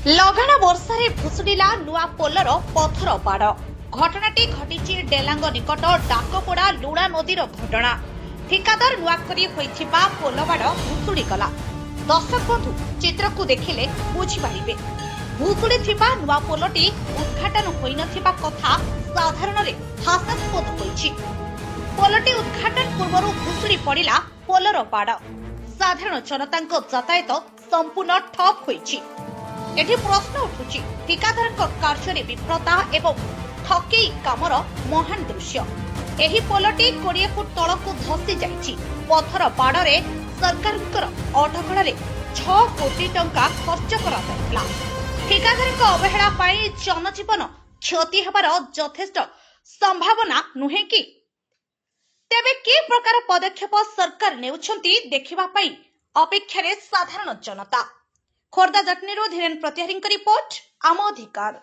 ଲଗାଣ ବର୍ଷାରେ ଭୁଶୁଡ଼ିଲା ନୂଆ ପୋଲର ପଥର ବାଡ଼। ଘଟଣାଟି ଘଟିଛି ଡେଲାଙ୍ଗ ନିକଟ ଡାକପୋଡ଼ା ଲୁଣା ନଦୀର ଘଟଣା। ଠିକାଦାର ନୂଆ କରି ହୋଇଥିବା ପୋଲ ବାଡ଼ ଭୁଶୁଡ଼ିଗଲା। ଦର୍ଶକ ବନ୍ଧୁ ଚିତ୍ରକୁ ଦେଖିଲେ ବୁଝିପାରିବେ। ଭୁଶୁଡ଼ିଥିବା ନୂଆ ପୋଲଟି ଉଦ୍ଘାଟନ ହୋଇନଥିବା କଥା ସାଧାରଣରେ ହାସ୍ୟାସ୍ପଦ ହୋଇଛି। ପୋଲଟି ଉଦ୍ଘାଟନ ପୂର୍ବରୁ ଭୁଶୁଡ଼ି ପଡ଼ିଲା ପୋଲର ବାଡ଼। ସାଧାରଣ ଜନତାଙ୍କ ଯାତାୟତ ସମ୍ପୂର୍ଣ୍ଣ ଠପ୍ ହୋଇଛି। ଏଠି ପ୍ରଶ୍ନ ଉଠୁଛି ଠିକାଦାରଙ୍କ କାର୍ଯ୍ୟରେ ବିଫଳତା ଏବଂ ଠକେଇ କାମର ମହାନ ଦୃଶ୍ୟ। ଏହି ପୋଲଟି 20 ଫୁଟ ତଳକୁ ଧସି ଯାଇଛି। ପଥର ବାଡ଼ରେ ସରକାରଙ୍କର ଅଟକଳରେ 6 କୋଟି ଟଙ୍କା ଖର୍ଚ୍ଚ କରାଯାଇଥିଲା। ଠିକାଦାରଙ୍କ ଅବହେଳା ପାଇଁ ଜନଜୀବନ କ୍ଷତି ହେବାର ଯଥେଷ୍ଟ ସମ୍ଭାବନା ନୁହେଁ କି? ତେବେ କି ପ୍ରକାର ପଦକ୍ଷେପ ସରକାର ନେଉଛନ୍ତି ଦେଖିବା ପାଇଁ ଅପେକ୍ଷାରେ ସାଧାରଣ ଜନତା। ଖୋର୍ଦ୍ଧା ଜଟନୀରୁ ଧୀରେନ୍ ପ୍ରତିହାରୀଙ୍କ ରିପୋର୍ଟ, ଆମ ଅଧିକାର।